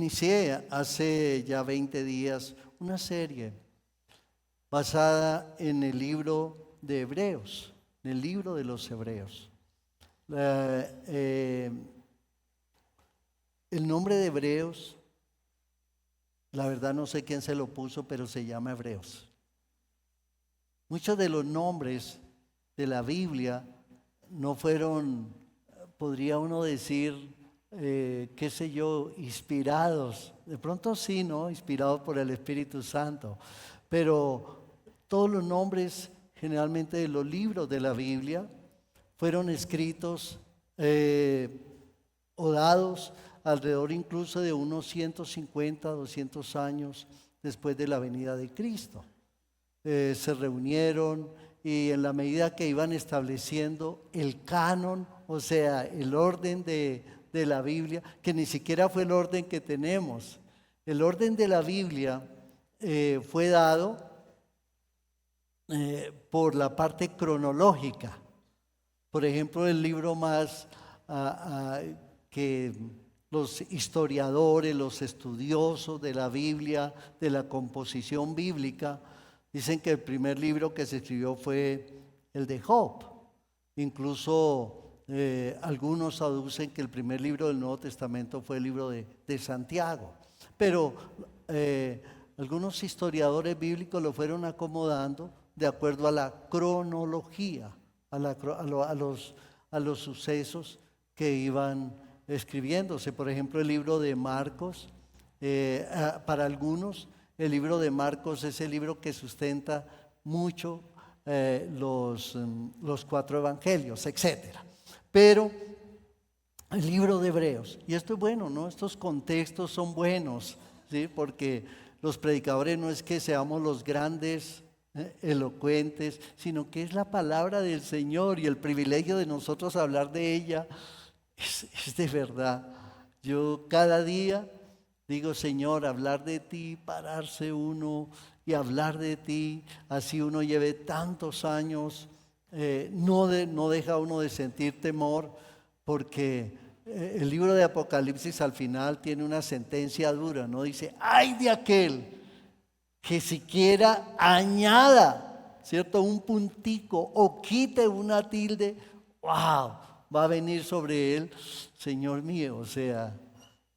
Inicié hace ya 20 días una serie basada en el libro de Hebreos, en el libro de los Hebreos. El nombre de Hebreos, la verdad no sé quién se lo puso, pero se llama Hebreos. Muchos de los nombres de la Biblia no fueron, podría uno decir, qué sé yo, inspirados. De pronto sí, ¿no? Inspirados por el Espíritu Santo. Pero todos los nombres generalmente de los libros de la Biblia fueron escritos o dados alrededor incluso de unos 150, 200 años después de la venida de Cristo. Se reunieron y en la medida que iban estableciendo el canon, o sea, el orden de la Biblia, que ni siquiera fue el orden que tenemos. El orden de la Biblia fue dado por la parte cronológica. Por ejemplo, el libro más que los historiadores, los estudiosos de la Biblia, de la composición bíblica, dicen que el primer libro que se escribió fue el de Job. Incluso algunos aducen que el primer libro del Nuevo Testamento fue el libro de Santiago. Pero algunos historiadores bíblicos lo fueron acomodando de acuerdo a la cronología, a los sucesos que iban escribiéndose. Por ejemplo, el libro de Marcos, para algunos, el libro de Marcos es el libro que sustenta mucho los 4 evangelios, etcétera. Pero el libro de Hebreos, y esto es bueno, ¿no? Estos contextos son buenos, ¿sí? Porque los predicadores no es que seamos los grandes elocuentes, sino que es la palabra del Señor y el privilegio de nosotros hablar de ella es de verdad. Yo cada día digo, Señor, hablar de ti, pararse uno y hablar de ti, así uno lleve tantos años, no deja uno de sentir temor, porque el libro de Apocalipsis al final tiene una sentencia dura, ¿no? Dice, ¡ay de aquel que siquiera añada, ¿cierto?, un puntico o quite una tilde! ¡Wow! Va a venir sobre él, Señor mío. O sea,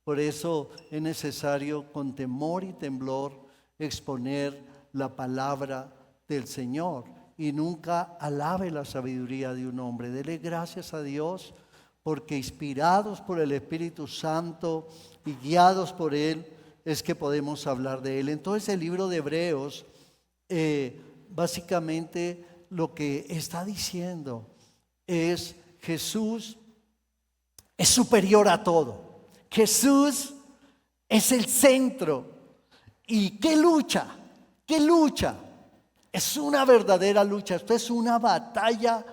por eso es necesario con temor y temblor exponer la palabra del Señor. Y nunca alabe la sabiduría de un hombre. Dele gracias a Dios porque inspirados por el Espíritu Santo y guiados por Él es que podemos hablar de Él. Entonces el libro de Hebreos básicamente lo que está diciendo es Jesús es superior a todo. Jesús es el centro. ¿Y qué lucha? ¿Qué lucha? Es una verdadera lucha. Esto es una batalla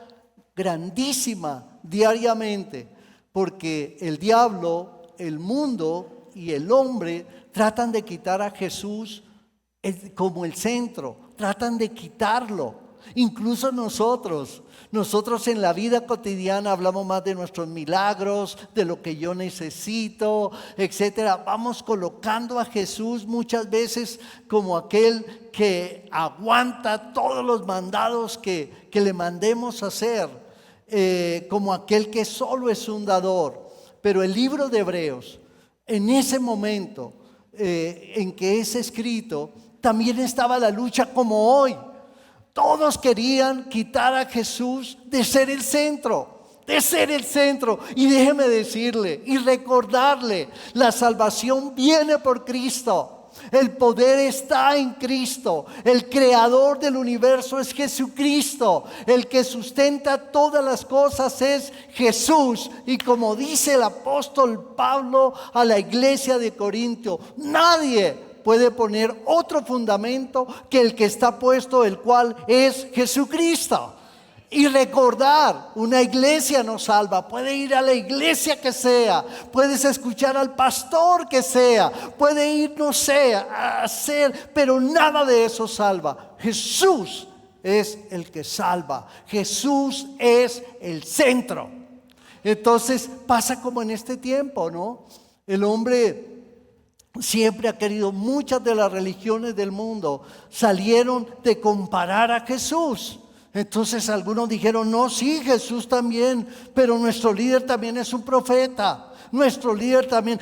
grandísima diariamente, porque el diablo, el mundo y el hombre tratan de quitar a Jesús como el centro, tratan de quitarlo. Incluso nosotros en la vida cotidiana hablamos más de nuestros milagros, de lo que yo necesito, etcétera. Vamos colocando a Jesús muchas veces como aquel que aguanta todos los mandados que le mandemos hacer, como aquel que solo es un dador. Pero el libro de Hebreos, en ese momento en que es escrito, también estaba la lucha como hoy. Todos querían quitar a Jesús de ser el centro, Y déjeme decirle y recordarle, la salvación viene por Cristo. El poder está en Cristo. El creador del universo es Jesucristo. El que sustenta todas las cosas es Jesús. Y como dice el apóstol Pablo a la iglesia de Corinto, nadie puede poner otro fundamento que el que está puesto, el cual es Jesucristo. Y recordar, una iglesia nos salva. Puede ir a la iglesia que sea, puedes escuchar al pastor que sea, puede ir, no sé, a hacer, pero nada de eso salva. Jesús es el que salva. Jesús es el centro. Entonces pasa como en este tiempo, ¿no? El hombre siempre ha querido, muchas de las religiones del mundo salieron de comparar a Jesús. Entonces algunos dijeron, no, sí, Jesús también, pero nuestro líder también es un profeta. Nuestro líder también.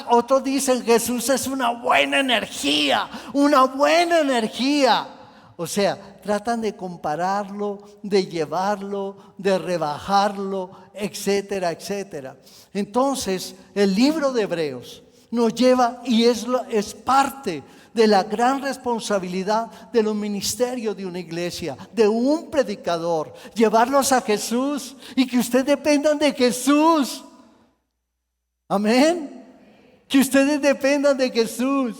Otros dicen, Jesús es una buena energía, una buena energía. O sea, tratan de compararlo, de llevarlo, de rebajarlo, etcétera, etcétera. Entonces, el libro de Hebreos nos lleva y es parte de la gran responsabilidad de los ministerios de una iglesia, de un predicador, llevarlos a Jesús y que ustedes dependan de Jesús. Amén. Que ustedes dependan de Jesús.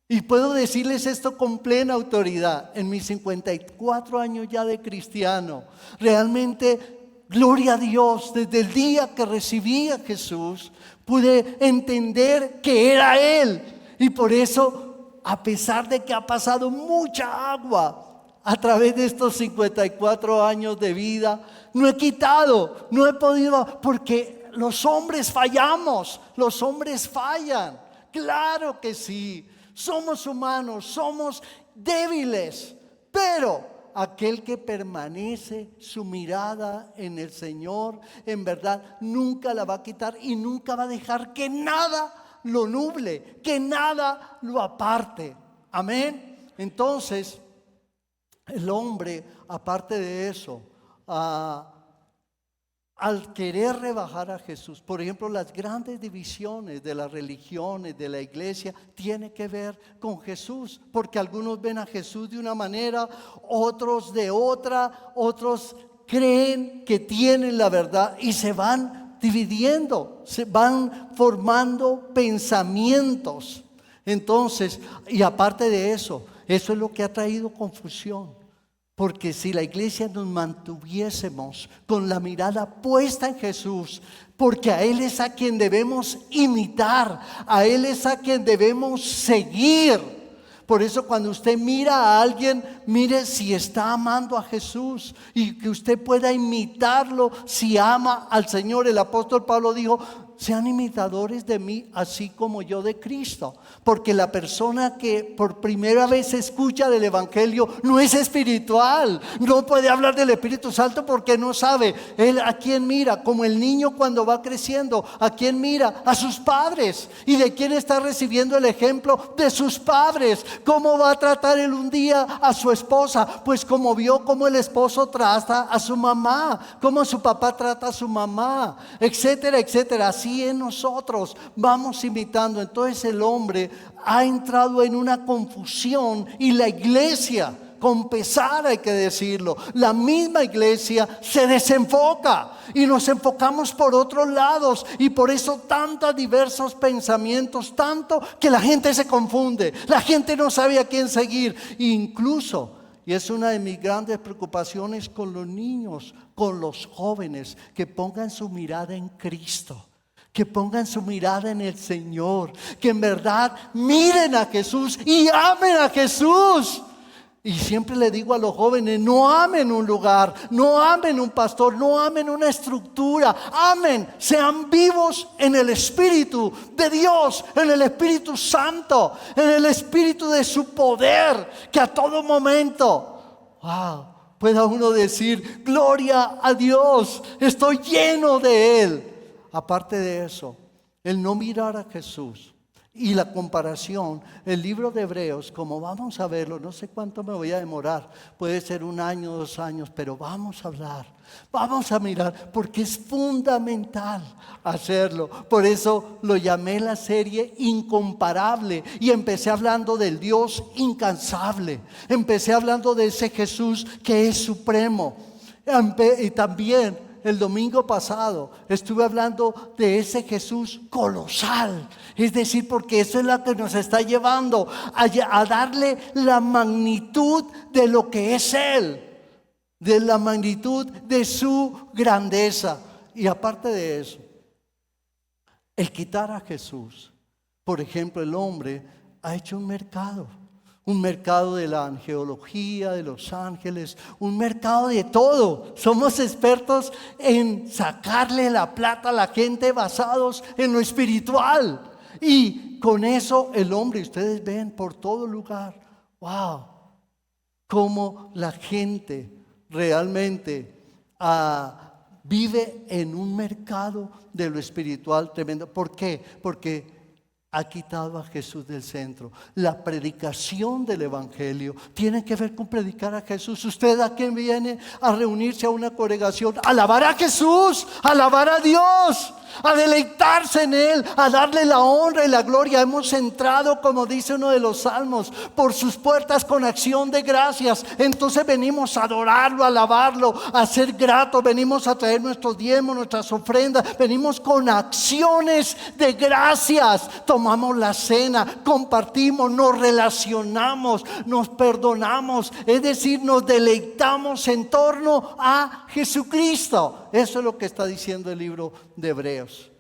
Y puedo decirles esto con plena autoridad. En mis 54 años ya de cristiano, realmente, gloria a Dios, desde el día que recibí a Jesús, pude entender que era Él. Y por eso, a pesar de que ha pasado mucha agua a través de estos 54 años de vida, no he quitado, no he podido, porque los hombres fallamos, los hombres fallan. Claro que sí. Somos humanos, somos débiles, pero aquel que permanece su mirada en el Señor, en verdad, nunca la va a quitar y nunca va a dejar que nada lo nuble, que nada lo aparte. Amén. Entonces, el hombre, aparte de eso, al querer rebajar a Jesús, por ejemplo, las grandes divisiones de las religiones, de la iglesia, tiene que ver con Jesús, porque algunos ven a Jesús de una manera, otros de otra, otros creen que tienen la verdad y se van dividiendo, se van formando pensamientos. Entonces, y aparte de eso, eso es lo que ha traído confusión. Porque si la iglesia nos mantuviésemos con la mirada puesta en Jesús, porque a Él es a quien debemos imitar, a Él es a quien debemos seguir. Por eso cuando usted mira a alguien, mire si está amando a Jesús y que usted pueda imitarlo si ama al Señor. El apóstol Pablo dijo, sean imitadores de mí así como yo de Cristo. Porque la persona que por primera vez escucha del Evangelio no es espiritual, no puede hablar del Espíritu Santo porque no sabe. Él a quién mira, como el niño cuando va creciendo, a quién mira, a sus padres. ¿Y de quién está recibiendo el ejemplo? De sus padres. ¿Cómo va a tratar él un día a su esposa? Pues como vio cómo el esposo trata a su mamá, cómo su papá trata a su mamá, etcétera, etcétera. Así en nosotros vamos imitando. Entonces el hombre ha entrado en una confusión y la iglesia, con pesar hay que decirlo, la misma iglesia se desenfoca y nos enfocamos por otros lados y por eso tantos diversos pensamientos, tanto que la gente se confunde, la gente no sabe a quién seguir. Incluso, y es una de mis grandes preocupaciones con los niños, con los jóvenes, que pongan su mirada en Cristo, que pongan su mirada en el Señor, que en verdad miren a Jesús y amen a Jesús. Y siempre le digo a los jóvenes, no amen un lugar, no amen un pastor, no amen una estructura, amen, sean vivos en el Espíritu de Dios, en el Espíritu Santo, en el Espíritu de su poder, que a todo momento, pueda uno decir, gloria a Dios, estoy lleno de Él. Aparte de eso, el no mirar a Jesús y la comparación, el libro de Hebreos, como vamos a verlo, no sé cuánto me voy a demorar, puede ser 1 año, 2 años, pero vamos a hablar, vamos a mirar, porque es fundamental hacerlo. Por eso lo llamé la serie Incomparable y empecé hablando del Dios incansable, empecé hablando de ese Jesús que es supremo, y también el domingo pasado estuve hablando de ese Jesús colosal, es decir, porque eso es lo que nos está llevando a darle la magnitud de lo que es Él, de la magnitud de su grandeza. Y aparte de eso, el quitar a Jesús, por ejemplo, el hombre ha hecho un mercado de la angelología, de los ángeles, un mercado de todo. Somos expertos en sacarle la plata a la gente basados en lo espiritual. Y Y con eso el hombre, ustedes ven por todo lugar, wow, cómo la gente realmente vive en un mercado de lo espiritual tremendo. ¿Por qué? Porque ha quitado a Jesús del centro. La predicación del evangelio tiene que ver con predicar a Jesús. Usted a quien viene a reunirse a una congregación, a alabar a Jesús, a alabar a Dios, a deleitarse en Él, a darle la honra y la gloria. Hemos entrado, como dice uno de los salmos, por sus puertas con acción de gracias. Entonces venimos a adorarlo, a alabarlo, a ser gratos. Venimos a traer nuestros diezmos, nuestras ofrendas. Venimos con acciones de gracias. Tomamos la cena, compartimos, nos relacionamos, nos perdonamos. Es decir, nos deleitamos en torno a Jesucristo. Eso es lo que está diciendo el libro de Hebreos.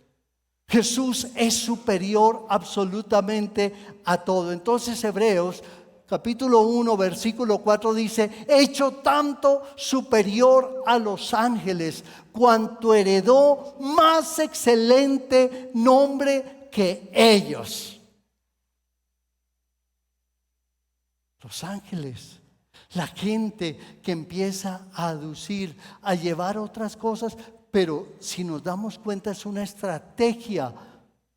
Jesús es superior absolutamente a todo. Entonces Hebreos capítulo 1 versículo 4 dice: hecho tanto superior a los ángeles, cuanto heredó más excelente nombre que ellos. Los ángeles, la gente que empieza a aducir, a llevar otras cosas, pero si nos damos cuenta es una estrategia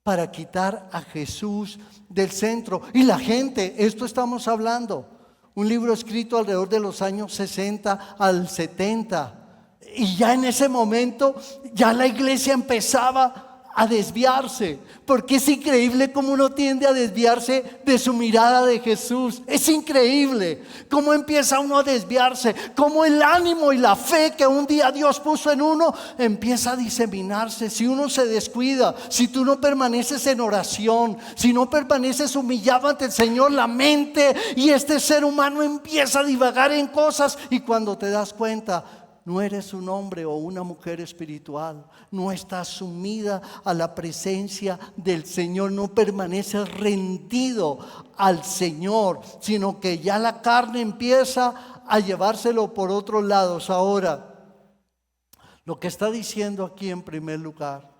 para quitar a Jesús del centro. Y la gente, esto estamos hablando, un libro escrito alrededor de los años 60 al 70, y ya en ese momento ya la iglesia empezaba a desviarse, porque es increíble cómo uno tiende a desviarse de su mirada de Jesús. Es increíble cómo empieza uno a desviarse, cómo el ánimo y la fe que un día Dios puso en uno empieza a diseminarse. Si uno se descuida, si tú no permaneces en oración, si no permaneces humillado ante el Señor, la mente y este ser humano empieza a divagar en cosas, y cuando te das cuenta, no eres un hombre o una mujer espiritual, no estás sumida a la presencia del Señor, no permaneces rendido al Señor, sino que ya la carne empieza a llevárselo por otros lados. Ahora, lo que está diciendo aquí en primer lugar,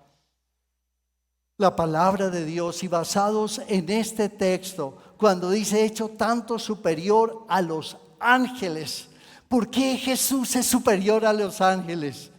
la palabra de Dios, y basados en este texto, cuando dice hecho tanto superior a los ángeles. ¿Por qué Jesús es superior a los ángeles?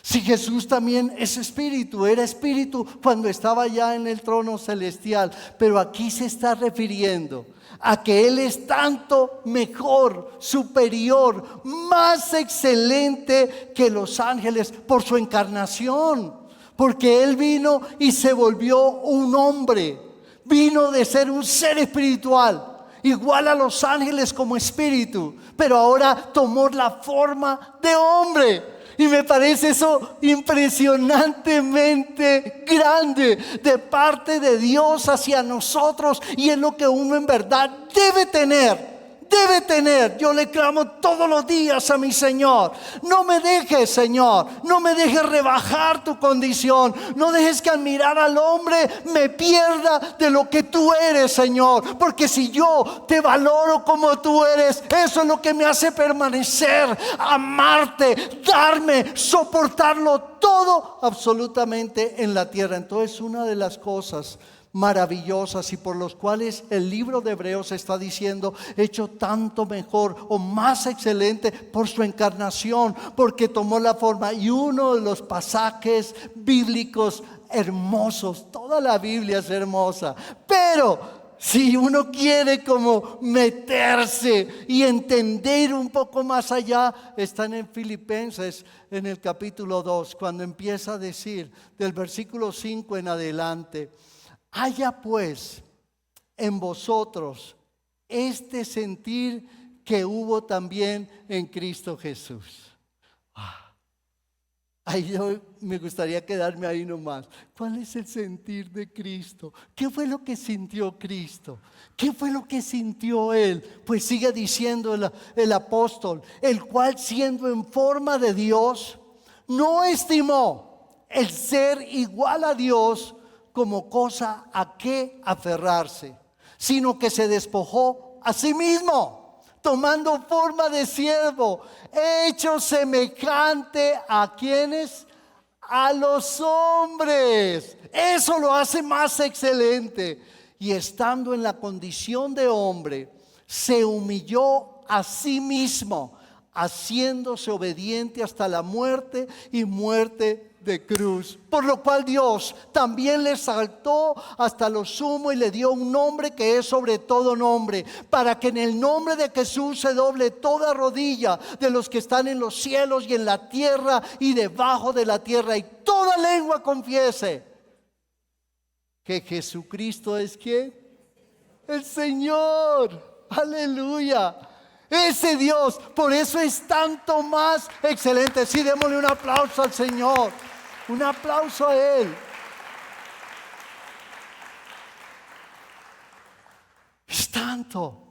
Si Jesús también es espíritu, era espíritu cuando estaba ya en el trono celestial, pero aquí se está refiriendo a que Él es tanto mejor, superior, más excelente que los ángeles por su encarnación, porque Él vino y se volvió un hombre, vino de ser un ser espiritual, igual a los ángeles como espíritu, pero ahora tomó la forma de hombre. Y me parece eso impresionantemente grande de parte de Dios hacia nosotros, y es lo que uno en verdad debe tener. Yo le clamo todos los días a mi Señor: no me dejes, Señor, no me dejes rebajar tu condición, no dejes que al mirar al hombre me pierda de lo que tú eres, Señor, porque si yo te valoro como tú eres, eso es lo que me hace permanecer, amarte, darme, soportarlo todo absolutamente en la tierra. Entonces, una de las cosas maravillosas y por los cuales el libro de Hebreos está diciendo hecho tanto mejor o más excelente por su encarnación, porque tomó la forma. Y uno de los pasajes bíblicos hermosos, toda la Biblia es hermosa, pero si uno quiere como meterse y entender un poco más allá, están en Filipenses en el capítulo 2, cuando empieza a decir del versículo 5 en adelante: haya pues en vosotros este sentir que hubo también en Cristo Jesús. Ahí yo me gustaría quedarme ahí nomás. ¿Cuál es el sentir de Cristo? ¿Qué fue lo que sintió Cristo? ¿Qué fue lo que sintió Él? Pues sigue diciendo el apóstol: el cual, siendo en forma de Dios, no estimó el ser igual a Dios como cosa a que aferrarse, sino que se despojó a sí mismo, tomando forma de siervo, hecho semejante a quienes, a los hombres. Eso lo hace más excelente. y estando en la condición de hombre, se humilló a sí mismo, haciéndose obediente hasta la muerte y muerte de cruz. Por lo cual Dios también le exaltó hasta lo sumo y le dio un nombre que es sobre todo nombre, para que en el nombre de Jesús se doble toda rodilla de los que están en los cielos y en la tierra y debajo de la tierra, y toda lengua confiese que Jesucristo es ¿quién? El Señor. Aleluya. Ese Dios, por eso es tanto más excelente. Sí, démosle un aplauso al Señor. Un aplauso a Él. Es tanto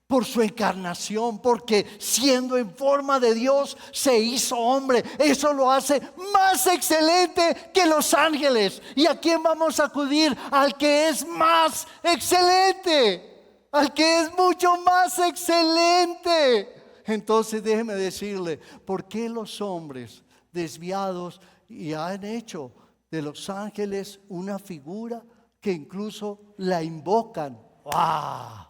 por su encarnación, porque siendo en forma de Dios se hizo hombre. Eso lo hace más excelente que los ángeles. ¿Y a quién vamos a acudir? Al que es más excelente, al que es mucho más excelente. Entonces déjeme decirle, ¿por qué los hombres desviados y han hecho de los ángeles una figura que incluso la invocan? ¡Wow!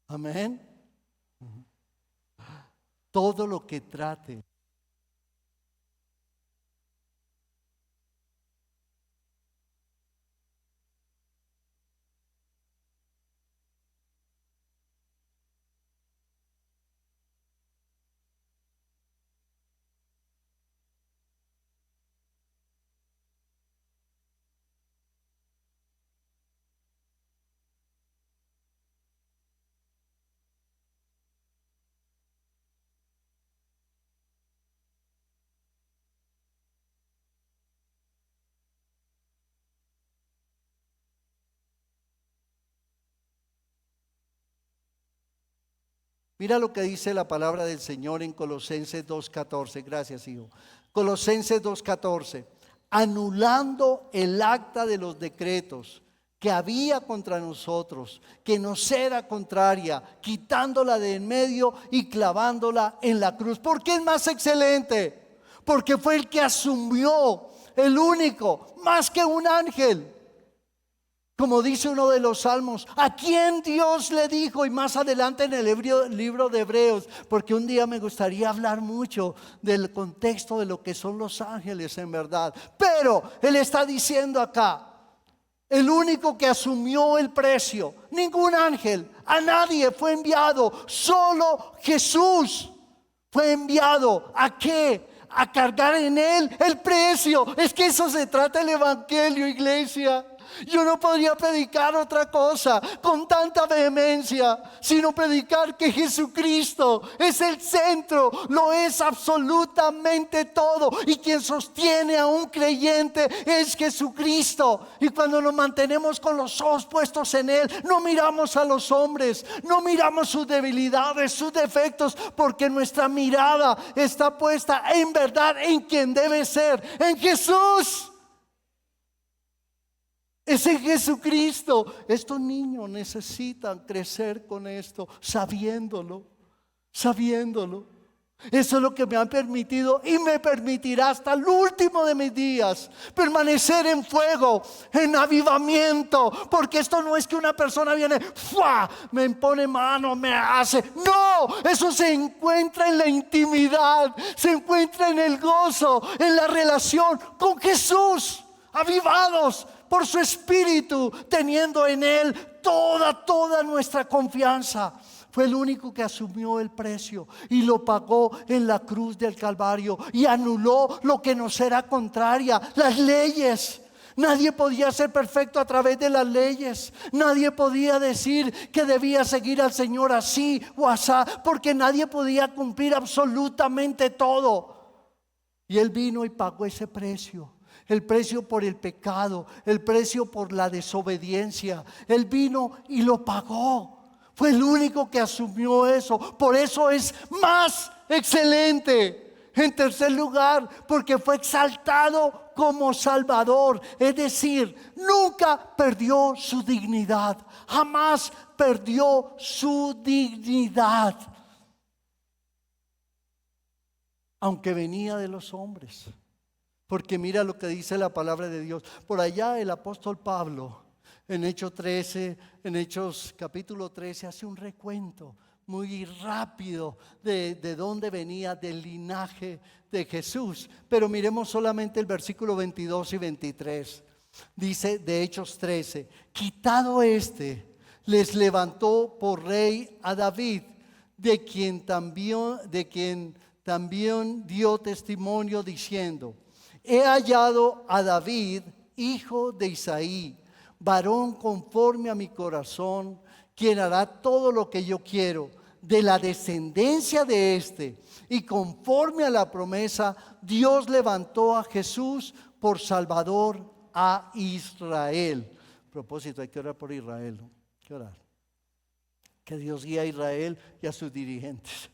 Amén. Todo lo que trate Mira lo que dice la palabra del Señor en Colosenses 2:14. Gracias, hijo. Colosenses 2:14. Anulando el acta de los decretos que había contra nosotros, que nos era contraria, quitándola de en medio y clavándola en la cruz. ¿Por qué es más excelente? Porque fue el que asumió, el único, más que un ángel. Como dice uno de los salmos, ¿a quién Dios le dijo? Y más adelante en el libro de Hebreos, porque un día me gustaría hablar mucho del contexto de lo que son los ángeles en verdad. Pero Él está diciendo acá, el único que asumió el precio, ningún ángel, a nadie fue enviado, solo Jesús fue enviado. ¿A qué? A cargar en Él el precio. Es que eso se trata el evangelio, iglesia. Yo no podría predicar otra cosa con tanta vehemencia, sino predicar que Jesucristo es el centro, lo es absolutamente todo. Y quien sostiene a un creyente es Jesucristo. Y cuando nos mantenemos con los ojos puestos en Él, no miramos a los hombres, no miramos sus debilidades, sus defectos, porque nuestra mirada está puesta en verdad en quien debe ser, en Jesús. Es en Jesucristo. Estos niños necesitan crecer con esto, sabiéndolo. Eso es lo que me ha permitido y me permitirá hasta el último de mis días permanecer en fuego, en avivamiento. Porque esto no es que una persona viene, ¡fua!, me impone mano, me hace. No, eso se encuentra en la intimidad, se encuentra en el gozo, en la relación con Jesús, avivados por su espíritu, teniendo en Él toda nuestra confianza. Fue el único que asumió el precio y lo pagó en la cruz del Calvario y anuló lo que nos era contraria, las leyes. Nadie podía ser perfecto a través de las leyes. Nadie podía decir que debía seguir al Señor así o asá, porque nadie podía cumplir absolutamente todo. Y Él vino y pagó ese precio. El precio por el pecado, el precio por la desobediencia. Él vino y lo pagó. Fue el único que asumió eso. Por eso es más excelente. En tercer lugar, porque fue exaltado como Salvador. Es decir, nunca perdió su dignidad. Jamás perdió su dignidad. Aunque venía de los hombres. Porque mira lo que dice la palabra de Dios. Por allá el apóstol Pablo, en Hechos 13, en Hechos capítulo 13, hace un recuento muy rápido de dónde venía, del linaje de Jesús. Pero miremos solamente el versículo 22 y 23. Dice de Hechos 13, quitado les levantó por rey a David, de quien también dio testimonio diciendo: he hallado a David, hijo de Isaí, varón conforme a mi corazón, quien hará todo lo que yo quiero. De la descendencia de y conforme a la promesa, Dios levantó a Jesús por Salvador a Israel. A propósito, hay que orar por Israel, ¿no? Hay que orar. Que Dios guíe a Israel y a sus dirigentes.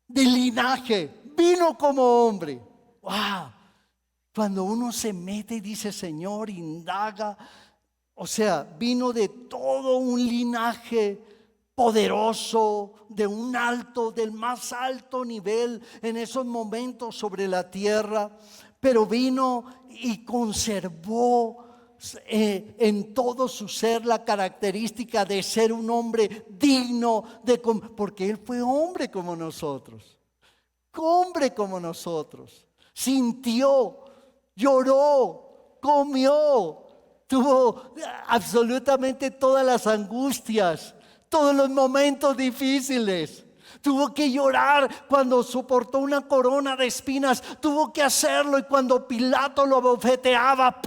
De linaje, vino como hombre. ¡Wow! Cuando uno se mete y dice, Señor, indaga, o sea, vino de todo un linaje poderoso, del más alto nivel en esos momentos sobre la tierra, pero vino y conservó en todo su ser la característica de ser un hombre digno porque él fue hombre como nosotros, sintió, lloró, comió, tuvo absolutamente todas las angustias, todos los momentos difíciles. Tuvo que llorar cuando soportó una corona de espinas. Tuvo que hacerlo, y cuando Pilato lo abofeteaba,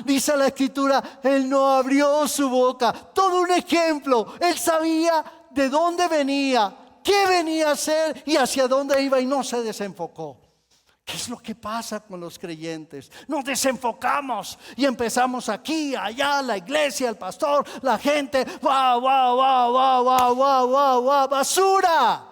dice la escritura, él no abrió su boca. Todo un ejemplo. Él sabía de dónde venía, qué venía a hacer y hacia dónde iba, y no se desenfocó. ¿Qué es lo que pasa con los creyentes? Nos desenfocamos y empezamos aquí, allá, la iglesia, el pastor, la gente. ¡Wow, wow, wow, wow, wow, wow, wow, wow! ¡Basura!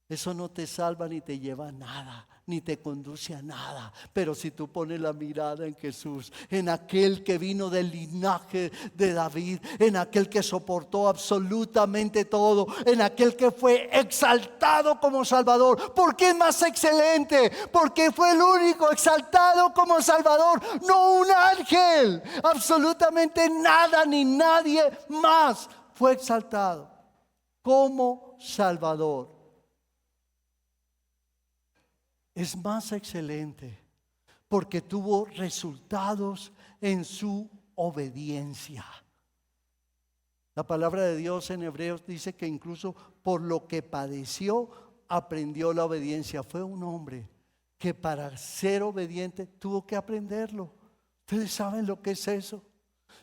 Eso no te salva ni te lleva a nada, ni te conduce a nada. Pero si tú pones la mirada en Jesús, en aquel que vino del linaje de David, en aquel que soportó absolutamente todo, en aquel que fue exaltado como Salvador, porque es más excelente, porque fue el único exaltado como Salvador, no un ángel. Absolutamente nada ni nadie más fue exaltado como Salvador. Es más excelente porque tuvo resultados en su obediencia. La palabra de Dios en Hebreos dice que incluso por lo que padeció, aprendió la obediencia. Fue un hombre que para ser obediente tuvo que aprenderlo. ¿Ustedes saben lo que es eso?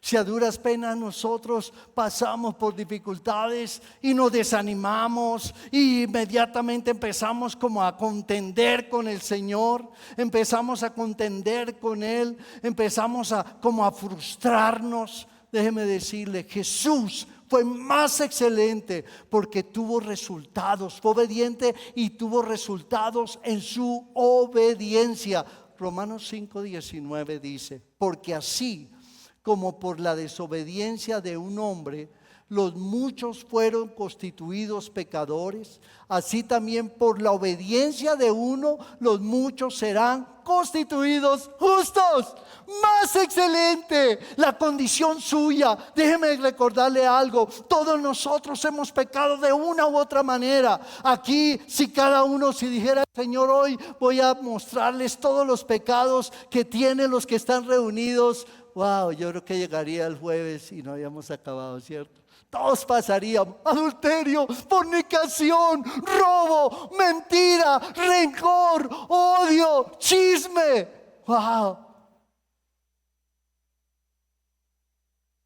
Si a duras penas nosotros pasamos por dificultades y nos desanimamos y inmediatamente empezamos como a contender con el Señor, empezamos a contender con Él, empezamos como a frustrarnos. Déjeme decirle, Jesús fue más excelente porque tuvo resultados, fue obediente y tuvo resultados en su obediencia. Romanos 5:19 dice, porque así como por la desobediencia de un hombre los muchos fueron constituidos pecadores, así también por la obediencia de uno los muchos serán constituidos justos. Más excelente la condición suya. Déjeme recordarle algo: todos nosotros hemos pecado de una u otra manera. Aquí, si cada uno dijera, Señor, hoy voy a mostrarles todos los pecados que tienen los que están reunidos, wow, yo creo que llegaría el jueves y no habíamos acabado, ¿cierto? Todos pasarían: adulterio, fornicación, robo, mentira, rencor, odio, chisme. Wow.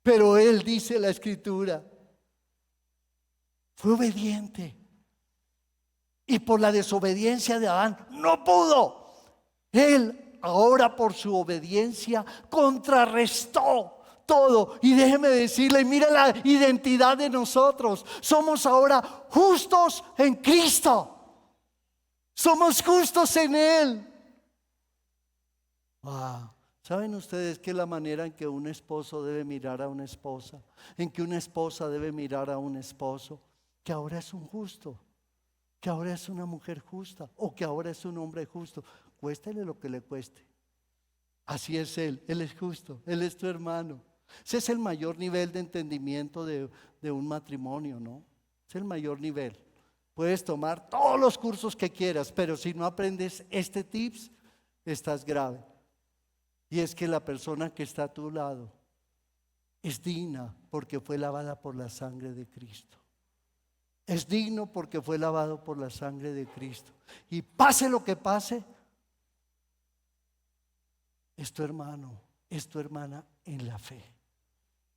Pero él, dice la escritura, fue obediente. Y por la desobediencia de Adán no pudo. Él ahora por su obediencia contrarrestó todo. Y déjeme decirle, mire la identidad de nosotros. Somos ahora justos en Cristo. Somos justos en Él. Wow. ¿Saben ustedes que la manera en que un esposo debe mirar a una esposa, en que una esposa debe mirar a un esposo, que ahora es un justo? que ahora es una mujer justa o que ahora es un hombre justo. Cuéstele lo que le cueste. Así es Él es justo, Él es tu hermano. Ese es el mayor nivel de entendimiento de un matrimonio, ¿no? Es el mayor nivel. Puedes tomar todos los cursos que quieras, pero si no aprendes este tips, estás grave. Y es que la persona que está a tu lado es digna porque fue lavada por la sangre de Cristo. Es digno porque fue lavado por la sangre de Cristo. Y pase lo que pase, es tu hermano, es tu hermana en la fe.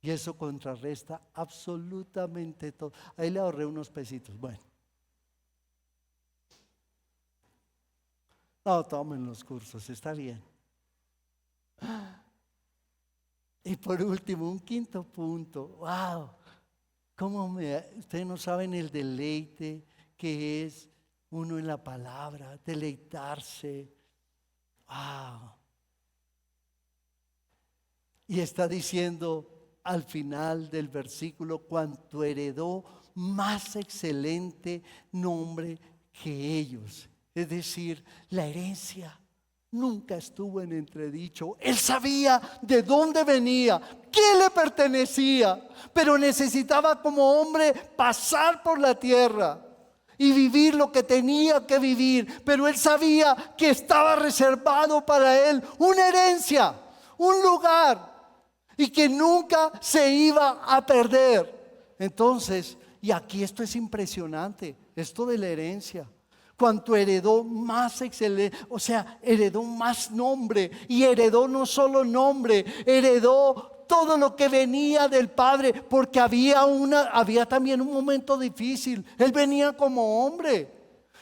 Y eso contrarresta absolutamente todo. Ahí le ahorré unos pesitos. Bueno. No, tomen los cursos, está bien. Y por último, un quinto punto. ¡Wow! Ustedes no saben el deleite que es uno en la palabra, deleitarse. ¡Wow! Y está diciendo al final del versículo: cuanto heredó más excelente nombre que ellos. Es decir, la herencia nunca estuvo en entredicho. Él sabía de dónde venía, qué le pertenecía, pero necesitaba como hombre pasar por la tierra y vivir lo que tenía que vivir. Pero él sabía que estaba reservado para él una herencia, un lugar, y que nunca se iba a perder. Entonces, y aquí esto es impresionante, esto de la herencia. Cuanto heredó más excelente, o sea, heredó más nombre, y heredó no solo nombre, heredó todo lo que venía del Padre, porque había también un momento difícil. Él venía como hombre.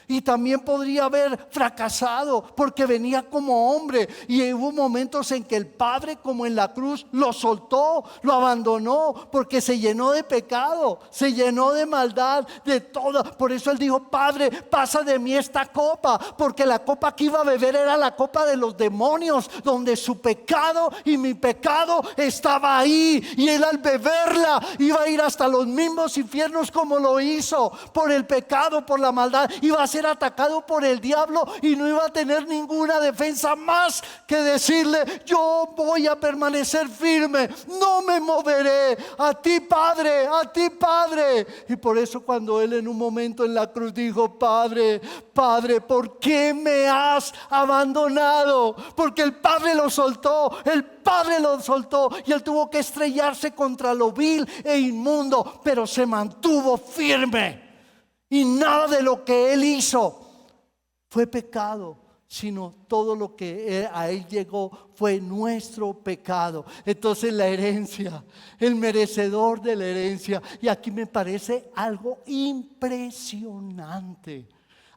Y también podría haber fracasado porque venía como hombre. Y hubo momentos en que el Padre, como en la cruz, lo soltó, lo abandonó, porque se llenó de pecado, se llenó de maldad, de todo. Por eso Él dijo: Padre, pasa de mí esta copa, porque la copa que iba a beber era la copa de los demonios, donde su pecado y mi pecado estaba ahí. Y Él, al beberla, iba a ir hasta los mismos infiernos como lo hizo, por el pecado, por la maldad. Iba a ser atacado por el diablo y no iba a tener ninguna defensa más que decirle: yo voy a permanecer firme, no me moveré, a ti Padre, a ti Padre. Y por eso cuando él en un momento en la cruz dijo: Padre, Padre, ¿por qué me has abandonado? Porque el Padre lo soltó, el Padre lo soltó, y él tuvo que estrellarse contra lo vil e inmundo, pero se mantuvo firme. Y nada de lo que él hizo fue pecado, sino todo lo que a él llegó fue nuestro pecado. Entonces la herencia, el merecedor de la herencia. Y aquí me parece algo impresionante,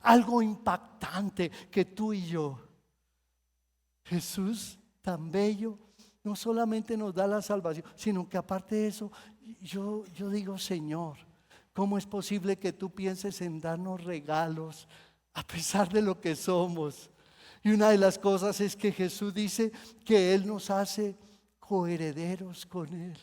algo impactante, que tú y yo, Jesús tan bello, no solamente nos da la salvación, sino que aparte de eso, yo digo: Señor, ¿cómo es posible que tú pienses en darnos regalos a pesar de lo que somos? Y una de las cosas es que Jesús dice que Él nos hace coherederos con Él.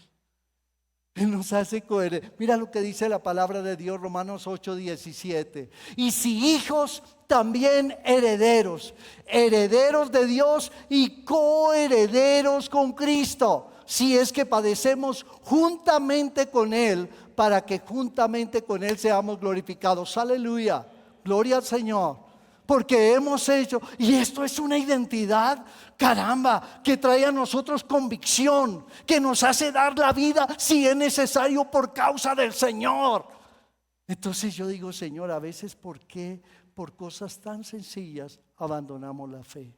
Él nos hace coherederos. Mira lo que dice la palabra de Dios, Romanos 8:17. Y si hijos, también herederos, herederos de Dios y coherederos con Cristo, si es que padecemos juntamente con Él, para que juntamente con Él seamos glorificados. Aleluya, gloria al Señor. Porque hemos hecho, y esto es una identidad, caramba, que trae a nosotros convicción, que nos hace dar la vida si es necesario por causa del Señor. Entonces yo digo: Señor, a veces ¿por qué por cosas tan sencillas abandonamos la fe?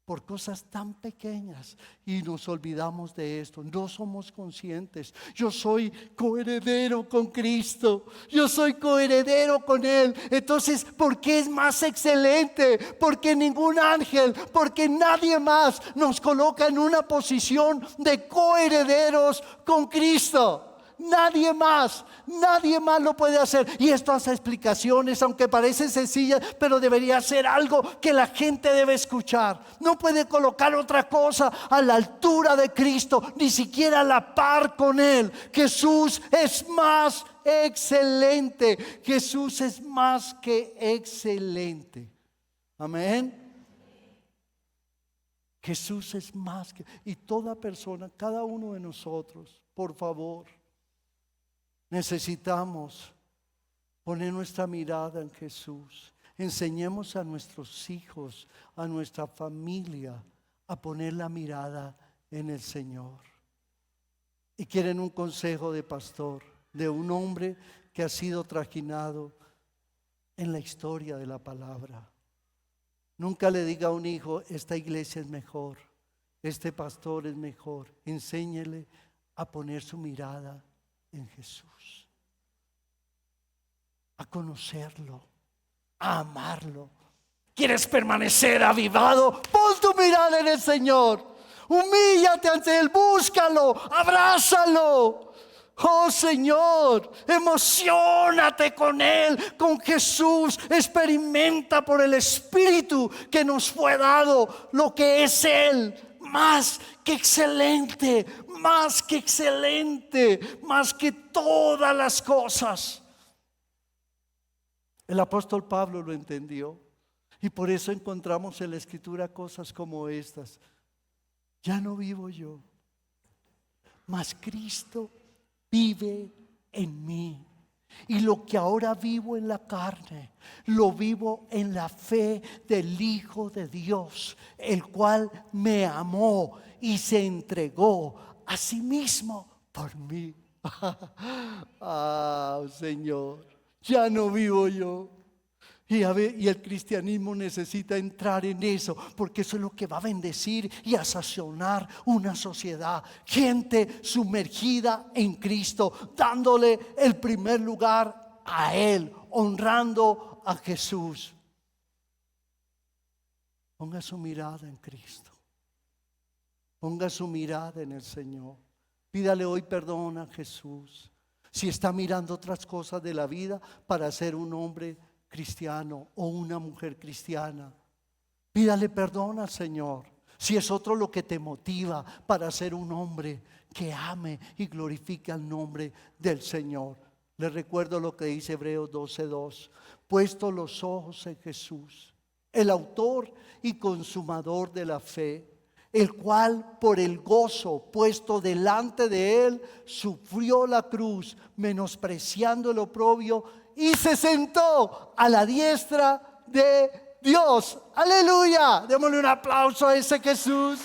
Por cosas tan pequeñas, y nos olvidamos de esto. No somos conscientes. Yo soy coheredero con Cristo, yo soy coheredero con Él. Entonces, ¿por qué es más excelente? Porque ningún ángel, porque nadie más nos coloca en una posición de coherederos con Cristo. Nadie más lo puede hacer. Y esto hace explicaciones, aunque parece sencilla, pero debería ser algo que la gente debe escuchar. No puede colocar otra cosa a la altura de Cristo, ni siquiera a la par con Él. Jesús es más excelente. Jesús es más que excelente. Amén. Jesús es más que... Y toda persona, cada uno de nosotros, por favor, necesitamos poner nuestra mirada en Jesús. Enseñemos a nuestros hijos, a nuestra familia, a poner la mirada en el Señor. Y quieren un consejo de pastor, de un hombre que ha sido trajinado en la historia de la palabra. Nunca le diga a un hijo: esta iglesia es mejor, este pastor es mejor. Enséñele a poner su mirada en Jesús, a conocerlo, a amarlo. ¿Quieres permanecer avivado? Pon tu mirada en el Señor. Humíllate ante Él, búscalo, abrázalo. Oh Señor, emociónate con Él, con Jesús. Experimenta por el Espíritu que nos fue dado lo que es Él. Más que excelente, más que excelente, más que todas las cosas. El apóstol Pablo lo entendió, y por eso encontramos en la Escritura cosas como estas. Ya no vivo yo, mas Cristo vive en mí. Y lo que ahora vivo en la carne, lo vivo en la fe del Hijo de Dios, el cual me amó y se entregó a sí mismo por mí. Señor, ya no vivo yo. Y el cristianismo necesita entrar en eso, porque eso es lo que va a bendecir y a sazonar una sociedad. Gente sumergida en Cristo, dándole el primer lugar a Él, honrando a Jesús. Ponga su mirada en Cristo. Ponga su mirada en el Señor. Pídale hoy perdón a Jesús. Si está mirando otras cosas de la vida para ser un hombre cristiano o una mujer cristiana, pídale perdón al Señor. Si es otro lo que te motiva para ser un hombre que ame y glorifique el nombre del Señor. Les recuerdo lo que dice Hebreos 12:2: puesto los ojos en Jesús, el autor y consumador de la fe, el cual por el gozo puesto delante de él sufrió la cruz, menospreciando el oprobio, y se sentó a la diestra de Dios. Aleluya. Démosle un aplauso a ese Jesús.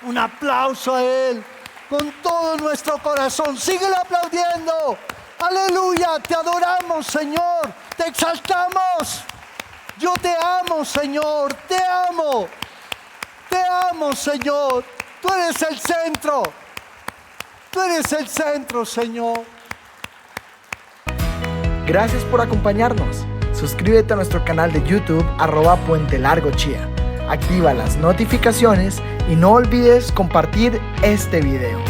Un aplauso a Él con todo nuestro corazón. Síguele aplaudiendo. Aleluya. Te adoramos, Señor. Te exaltamos. Yo te amo, Señor. Te amo. Te amo, Señor. Tú eres el centro. Tú eres el centro, Señor. Gracias por acompañarnos. Suscríbete a nuestro canal de YouTube @PuenteLargoChía. Activa las notificaciones y no olvides compartir este video.